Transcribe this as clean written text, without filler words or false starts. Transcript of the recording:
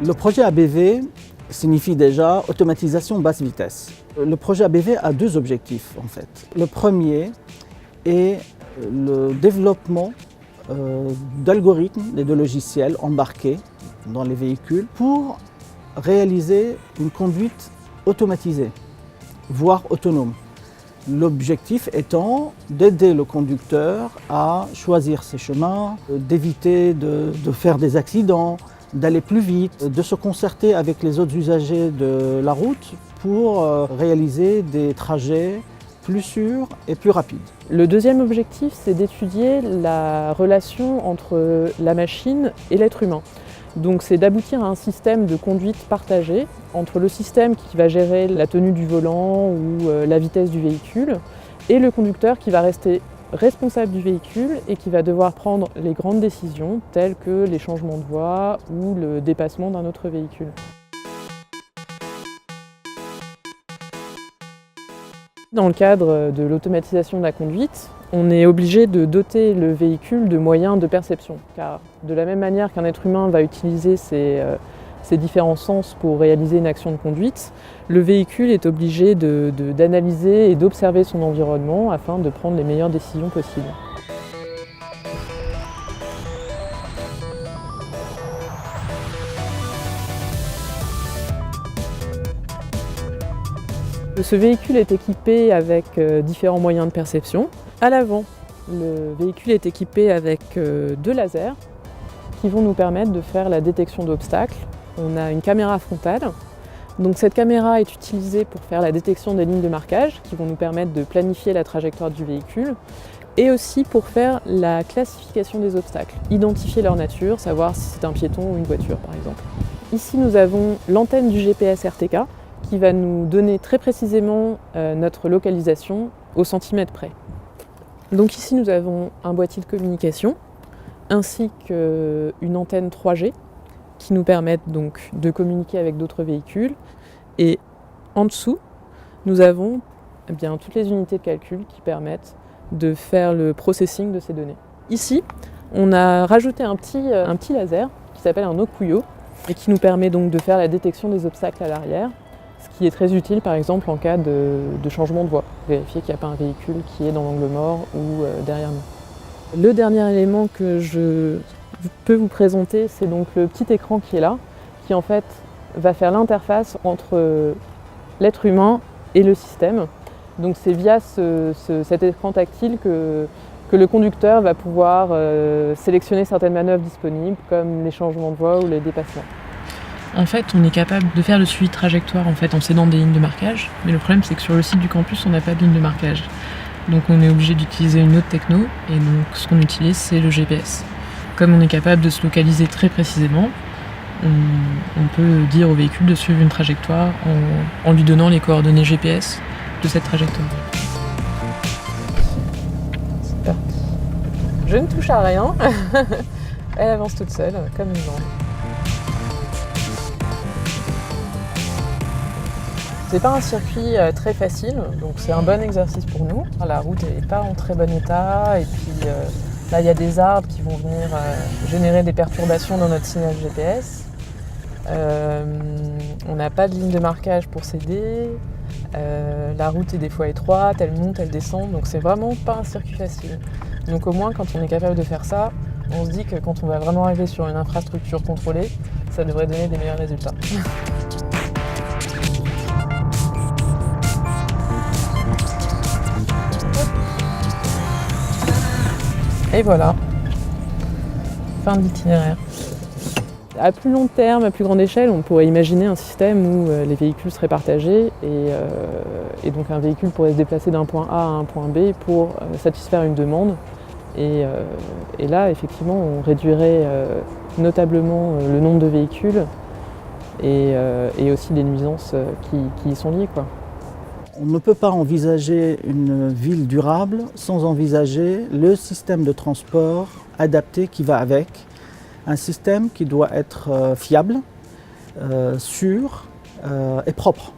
Le projet ABV signifie déjà automatisation basse vitesse. Le projet ABV a deux objectifs en fait. Le premier est le développement d'algorithmes et de logiciels embarqués dans les véhicules pour réaliser une conduite automatisée, voire autonome. L'objectif étant d'aider le conducteur à choisir ses chemins, d'éviter de faire des accidents, d'aller plus vite, de se concerter avec les autres usagers de la route pour réaliser des trajets plus sûrs et plus rapides. Le deuxième objectif, c'est d'étudier la relation entre la machine et l'être humain. Donc c'est d'aboutir à un système de conduite partagée entre le système qui va gérer la tenue du volant ou la vitesse du véhicule et le conducteur qui va rester responsable du véhicule et qui va devoir prendre les grandes décisions telles que les changements de voie ou le dépassement d'un autre véhicule. Dans le cadre de l'automatisation de la conduite, on est obligé de doter le véhicule de moyens de perception, car de la même manière qu'un être humain va utiliser ses différents sens pour réaliser une action de conduite, le véhicule est obligé d'analyser et d'observer son environnement afin de prendre les meilleures décisions possibles. Ce véhicule est équipé avec différents moyens de perception. À l'avant, le véhicule est équipé avec deux lasers qui vont nous permettre de faire la détection d'obstacles. On a une caméra frontale. Donc cette caméra est utilisée pour faire la détection des lignes de marquage qui vont nous permettre de planifier la trajectoire du véhicule et aussi pour faire la classification des obstacles, identifier leur nature, savoir si c'est un piéton ou une voiture par exemple. Ici nous avons l'antenne du GPS RTK qui va nous donner très précisément notre localisation au centimètre près. Donc ici nous avons un boîtier de communication ainsi qu'une antenne 3G qui nous permettent donc de communiquer avec d'autres véhicules. Et en dessous, nous avons toutes les unités de calcul qui permettent de faire le processing de ces données. Ici, on a rajouté un petit laser qui s'appelle un Okuyo et qui nous permet donc de faire la détection des obstacles à l'arrière, ce qui est très utile par exemple en cas de changement de voie, vérifier qu'il n'y a pas un véhicule qui est dans l'angle mort ou derrière nous. Le dernier élément que je peux vous présenter, c'est donc le petit écran qui est là, qui en fait va faire l'interface entre l'être humain et le système. Donc c'est via cet écran tactile que le conducteur va pouvoir sélectionner certaines manœuvres disponibles, comme les changements de voie ou les dépassements. En fait, on est capable de faire le suivi de trajectoire en s'aidant des lignes de marquage, mais le problème c'est que sur le site du campus, on n'a pas de ligne de marquage. Donc on est obligé d'utiliser une autre techno, et donc ce qu'on utilise, c'est le GPS. Comme on est capable de se localiser très précisément, on peut dire au véhicule de suivre une trajectoire en lui donnant les coordonnées GPS de cette trajectoire. C'est parti. Je ne touche à rien. Elle avance toute seule, comme une jambe. C'est pas un circuit très facile, donc c'est un bon exercice pour nous. La route n'est pas en très bon état, et puis là il y a des arbres qui vont venir générer des perturbations dans notre signal GPS. On n'a pas de ligne de marquage pour s'aider. La route est des fois étroite, elle monte, elle descend, donc c'est vraiment pas un circuit facile. Donc au moins quand on est capable de faire ça, on se dit que quand on va vraiment arriver sur une infrastructure contrôlée, ça devrait donner des meilleurs résultats. Et voilà, fin de l'itinéraire. À plus long terme, à plus grande échelle, on pourrait imaginer un système où les véhicules seraient partagés et donc un véhicule pourrait se déplacer d'un point A à un point B pour satisfaire une demande. Et là, effectivement, on réduirait notablement le nombre de véhicules et aussi les nuisances qui y sont liées, quoi. On ne peut pas envisager une ville durable sans envisager le système de transport adapté qui va avec. Un système qui doit être fiable, sûr et propre.